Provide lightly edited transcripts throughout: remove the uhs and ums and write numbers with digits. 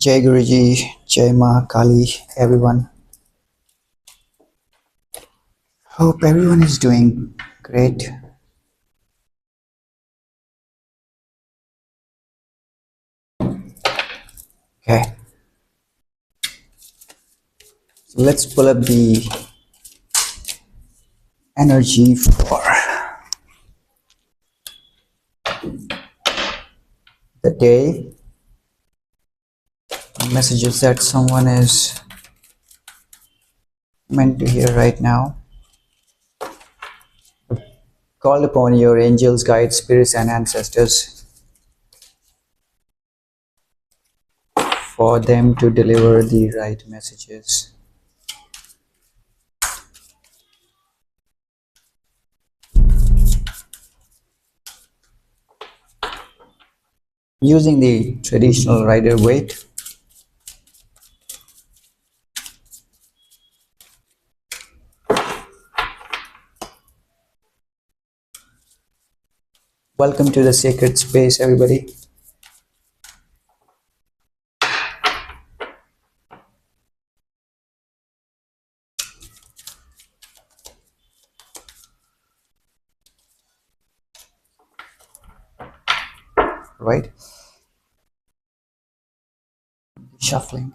Jai Guruji, Jai Ma Kali, everyone. Hope everyone is doing great. Okay, so let's pull up the energy for the day. Messages that someone is meant to hear right now. Call upon your angels, guides, spirits, and ancestors for them to deliver the right messages. Using the traditional rider weight. Welcome to the sacred space, everybody. Right? Shuffling.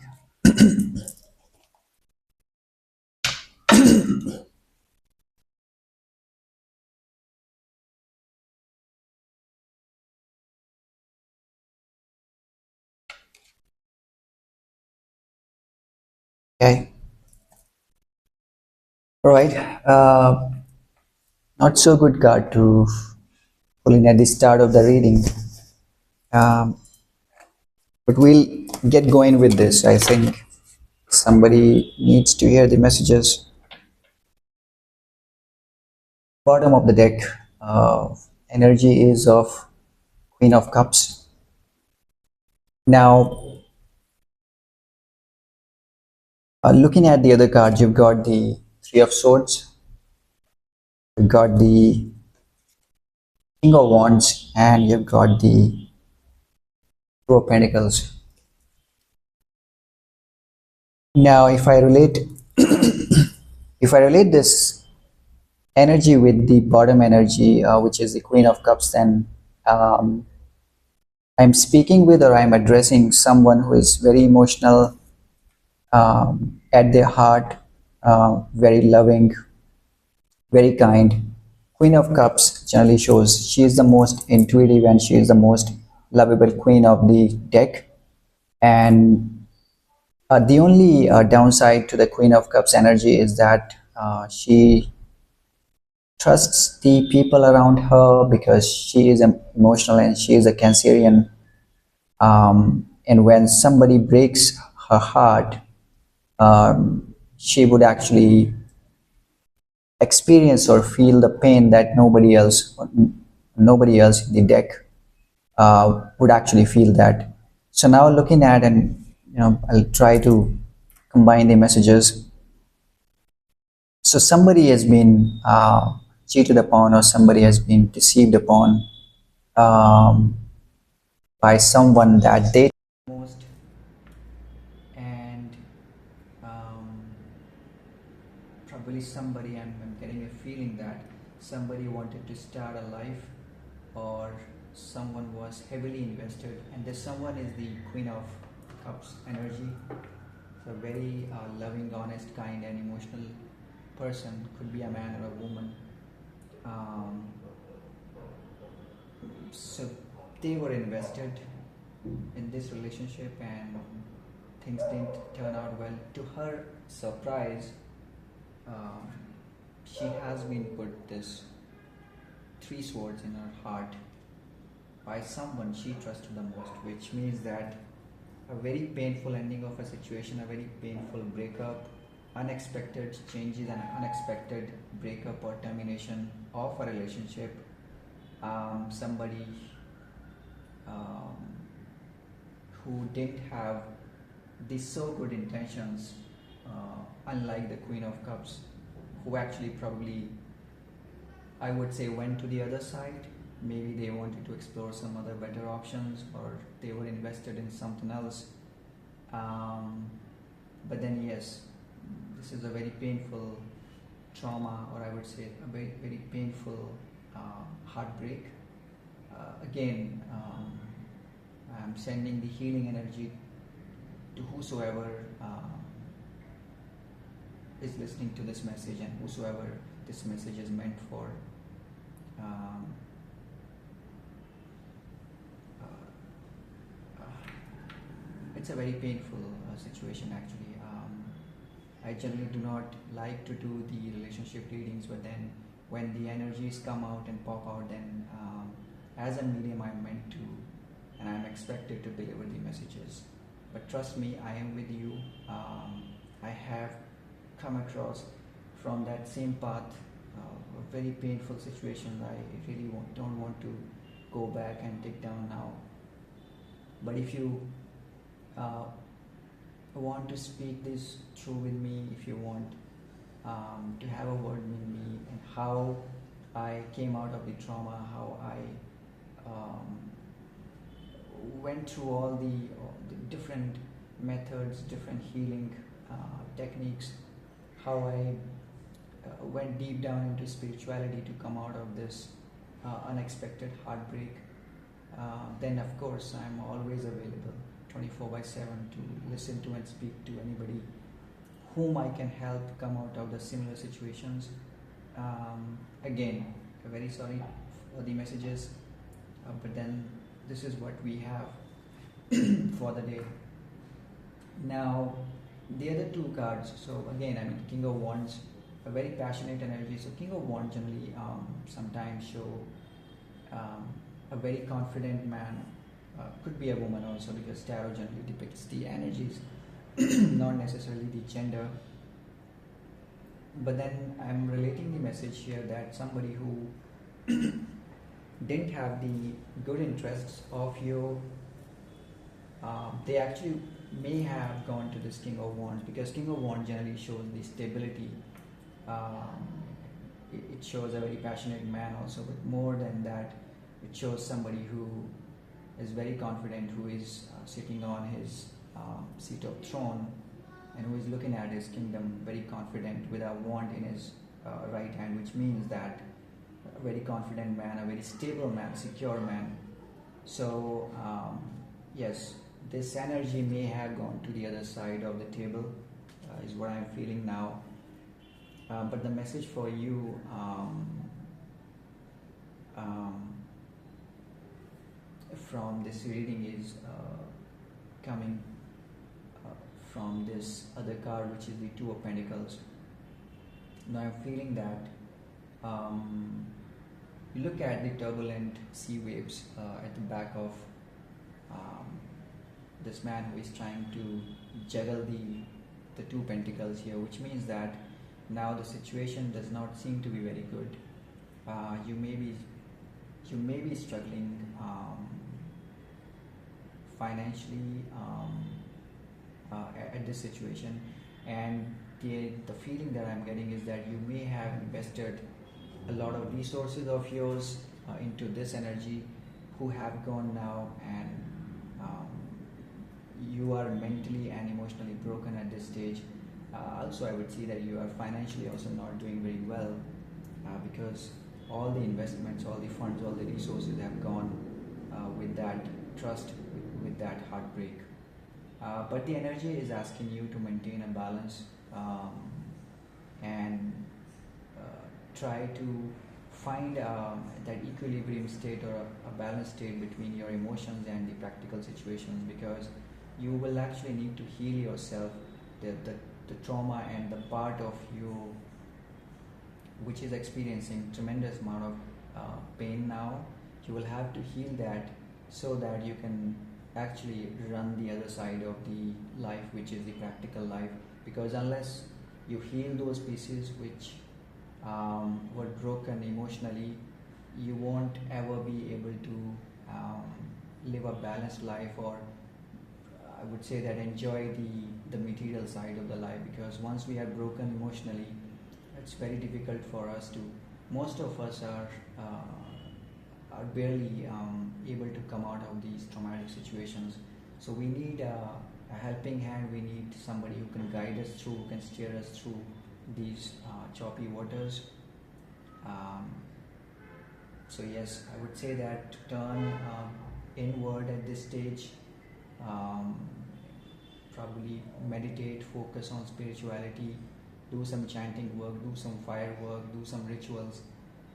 Okay. All right. Not so good card to pull in at the start of the reading. Um, but we'll get going with this. I think somebody needs to hear the messages. Bottom of the deck, energy is of Queen of Cups. Now, looking at the other cards, you've got the Three of Swords, you've got the King of Wands, and you've got the Two of Pentacles. Now, if I relate this energy with the bottom energy, which is the Queen of Cups, then um, I'm speaking with, or I'm addressing someone who is very emotional, at their heart, very loving, very kind. Queen of Cups generally shows she is the most intuitive and she is the most lovable queen of the deck. And the only downside to the Queen of Cups energy is that she trusts the people around her because she is emotional and she is a Cancerian. And when somebody breaks her heart, she would actually experience or feel the pain that nobody else in the deck would actually feel that. So now looking at, and I'll try to combine the messages. So somebody has been cheated upon, or somebody has been deceived upon um, by someone that they most, and um, probably somebody, I'm getting a feeling that somebody wanted to start a life, or someone was heavily invested, and this someone is the Queen of Cups energy. So very loving, honest, kind, and emotional person, could be a man or a woman. um, so they were invested in this relationship, and things didn't turn out well. To her surprise, um, she has been put this three swords in her heart by someone she trusted the most, which means that a very painful ending of a situation, a very painful breakup, unexpected changes, and unexpected breakup or termination of a relationship. Somebody um, who didn't have these so good intentions, unlike the Queen of Cups, who actually probably, I would say, went to the other side. Maybe they wanted to explore some other better options, or they were invested in something else. um, but then yes, this is a very painful trauma, or I would say a very very painful heartbreak. Again, I'm sending the healing energy to whosoever is listening to this message, and whosoever this message is meant for. Um, it's a very painful situation actually. I generally do not like to do the relationship readings, but then when the energies come out and pop out, then as a medium I'm meant to, and I'm expected to deliver the messages. But trust me, I am with you. I have come across from that same path, a very painful situation. I really don't want to go back and take down now. But if you want to speak this through with me, if you want to have a word with me, and how I came out of the trauma, how I went through all the different methods, different healing techniques, how I went deep down into spirituality to come out of this unexpected heartbreak, then of course I'm always available 24/7 to listen to and speak to anybody whom I can help come out of the similar situations. Again, very sorry for the messages, but then this is what we have for the day. Now, the other two cards, so again, I mean, King of Wands, a very passionate energy. So King of Wands generally sometimes show a very confident man, could be a woman also, because tarot generally depicts the energies, not necessarily the gender. But then I'm relating the message here that somebody who didn't have the good interests of you, they actually may have gone to this King of Wands, because King of Wands generally shows the stability. It shows a very passionate man also, but more than that, it shows somebody who is very confident, who is sitting on his seat of throne, and who is looking at his kingdom very confident with a wand in his right hand, which means that a very confident man, a very stable man, secure man. So yes, this energy may have gone to the other side of the table, is what I'm feeling now. But the message for you, from this reading is coming from this other card, which is the Two of Pentacles. Now I'm feeling that you look at the turbulent sea waves at the back of this man who is trying to juggle the two pentacles here, which means that now the situation does not seem to be very good. You may be struggling financially at this situation, and the feeling that I'm getting is that you may have invested a lot of resources of yours into this energy, who have gone now, and you are mentally and emotionally broken at this stage. Also, I would see that you are financially also not doing very well, because all the investments, all the funds, all the resources have gone with that trust, with that heartbreak. But the energy is asking you to maintain a balance, and try to find that equilibrium state, or a balanced state between your emotions and the practical situations, because you will actually need to heal yourself, the trauma and the part of you which is experiencing tremendous amount of pain now. You will have to heal that, so that you can actually run the other side of the life, which is the practical life. Because unless you heal those pieces which were broken emotionally, you won't ever be able to live a balanced life, or I would say that enjoy the material side of the life. Because once we are broken emotionally, it's very difficult for us to, most of us are barely able to come out of these traumatic situations. So we need a helping hand. We need somebody who can guide us through, who can steer us through these choppy waters. Um, so yes, I would say that turn inward at this stage. Um, Probably meditate, focus on spirituality, do some chanting work, do some fire work, do some rituals,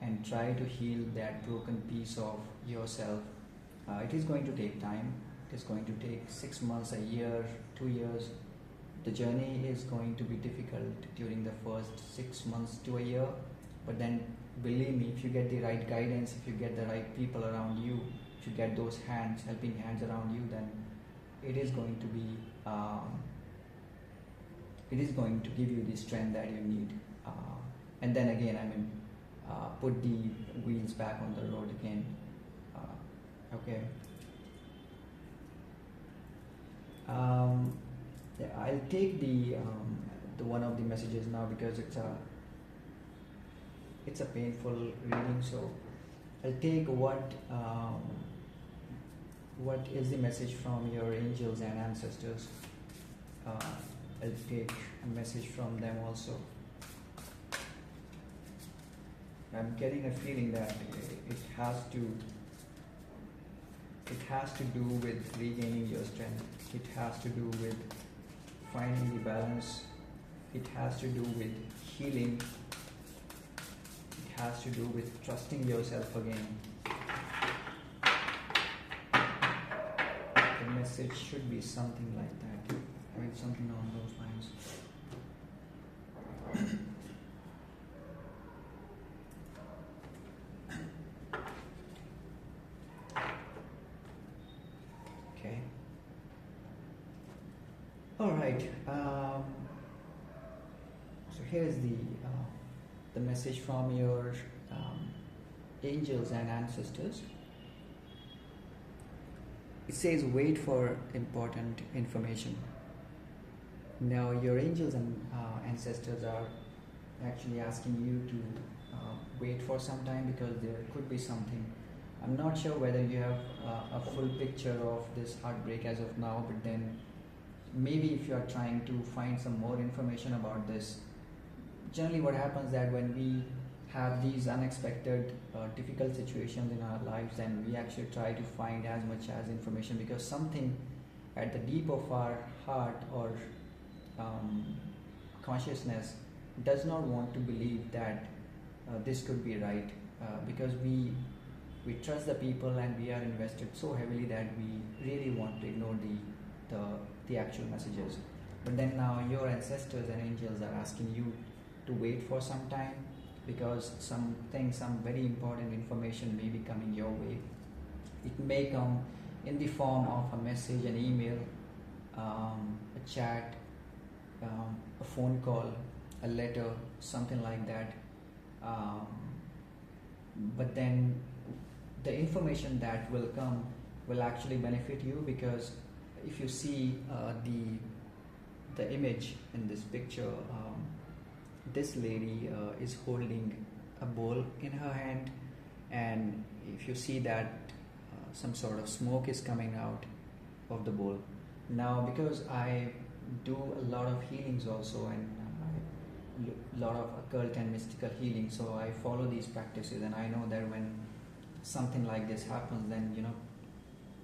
and try to heal that broken piece of yourself. It is going to take time. It is going to take 6 months, a year, 2 years. The journey is going to be difficult during the first 6 months to a year, but then believe me, if you get the right guidance, if you get the right people around you, if you get those hands, helping hands around you, then it is going to be it is going to give you the strength that you need. And then again, put the wheels back on the road again. Okay. Yeah, I'll take the one of the messages now, because it's a painful reading. So I'll take what is the message from your angels and ancestors. I'll take a message from them also. I'm getting a feeling that it has to do with regaining your strength. It has to do with finding the balance. It has to do with healing. It has to do with trusting yourself again. The message should be something like that. I mean, something along those lines. Okay. All right. So here's the message from your angels and ancestors. It says, wait for important information. Now, your angels and ancestors are actually asking you to wait for some time, because there could be something. I'm not sure whether you have a full picture of this heartbreak as of now, but then maybe if you are trying to find some more information about this. Generally what happens that when we have these unexpected difficult situations in our lives, then we actually try to find as much as information, because something at the deep of our heart or consciousness does not want to believe that this could be right, because we trust the people and we are invested so heavily that we really want to ignore the actual messages. But then now your ancestors and angels are asking you to wait for some time, because some very important information may be coming your way. It may come in the form of a message, an email, a chat, a phone call, a letter, something like that. But then the information that will come will actually benefit you, because if you see the image in this picture, this lady is holding a bowl in her hand, and if you see that some sort of smoke is coming out of the bowl. Now, because I do a lot of healings also, and a lot of occult and mystical healing, so I follow these practices, and I know that when something like this happens, then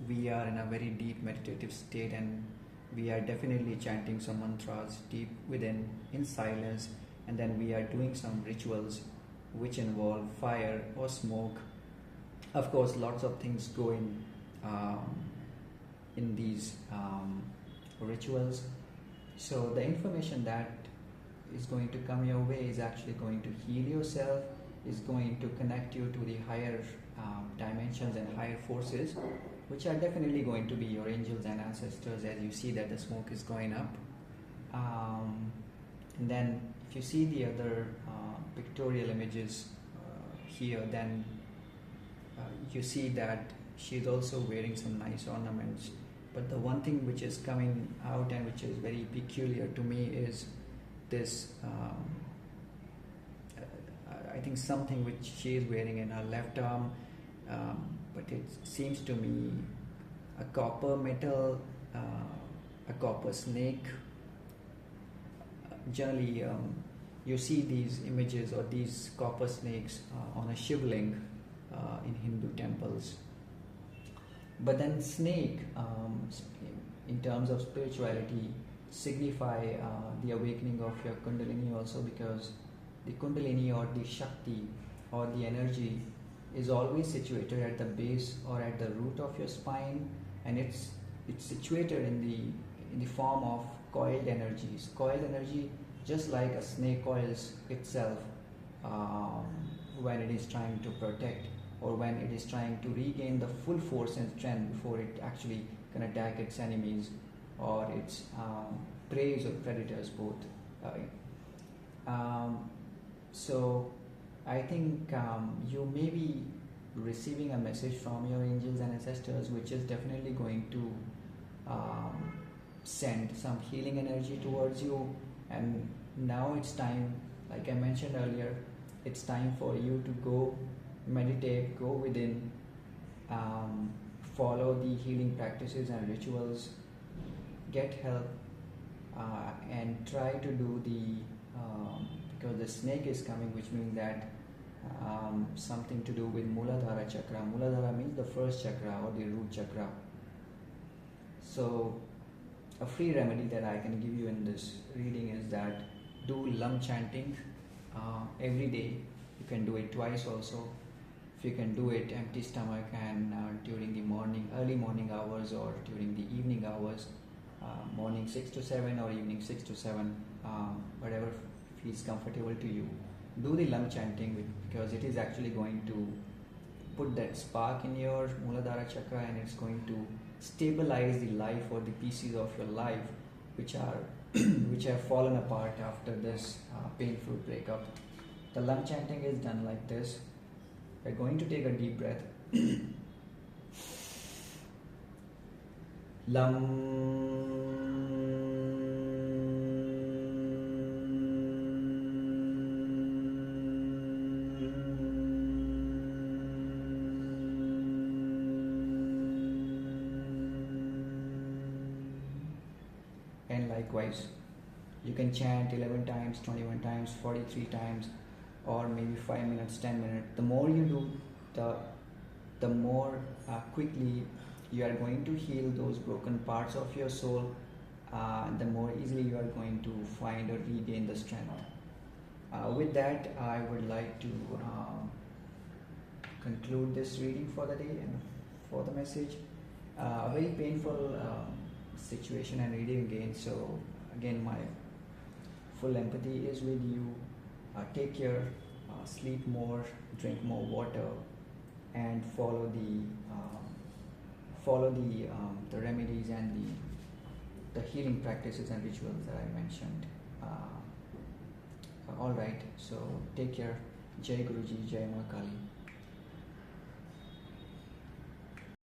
we are in a very deep meditative state, and we are definitely chanting some mantras deep within in silence, and then we are doing some rituals which involve fire or smoke. Of course, lots of things go in these rituals. So the information that is going to come your way is actually going to heal yourself, is going to connect you to the higher dimensions and higher forces, which are definitely going to be your angels and ancestors, as you see that the smoke is going up. And then if you see the other pictorial images here, then you see that she's also wearing some nice ornaments. But the one thing which is coming out and which is very peculiar to me is this, I think something which she is wearing in her left arm, but it seems to me a copper metal a copper snake. Generally, you see these images or these copper snakes on a shivling in Hindu temples. But then snake, in terms of spirituality, signify the awakening of your kundalini also, because the kundalini or the shakti or the energy is always situated at the base or at the root of your spine, and it's situated in the form of coiled energies. Coiled energy, just like a snake coils itself when it is trying to protect, or when it is trying to regain the full force and strength before it actually can attack its enemies or its preys or predators both. So I think you may be receiving a message from your angels and ancestors, which is definitely going to send some healing energy towards you. And now it's time, like I mentioned earlier, it's time for you to go meditate, go within, follow the healing practices and rituals, get help, and try to do because the snake is coming, which means that something to do with Muladhara chakra. Muladhara means the first chakra or the root chakra. So a free remedy that I can give you in this reading is that do Lam chanting every day. You can do it twice also. If you can do it empty stomach and during the early morning hours, or during the evening hours, morning 6 to 7 or evening 6 to 7, whatever feels comfortable to you. Do the Lam chanting, because it is actually going to put that spark in your Muladhara chakra, and it's going to stabilize the life or the pieces of your life which have fallen apart after this painful breakup. The Lam chanting is done like this. We're going to take a deep breath. Lam. And likewise, you can chant 11 times, 21 times, 43 times, or maybe 5 minutes, 10 minutes. The more you do, the more quickly you are going to heal those broken parts of your soul, the more easily you are going to find or regain the strength. With that, I would like to conclude this reading for the day and for the message. A very painful situation and reading again, so again my full empathy is with you. Take care, sleep more, drink more water, and follow the remedies and the healing practices and rituals that I mentioned. All right, so take care. Jai Guruji, Jai Ma Kali.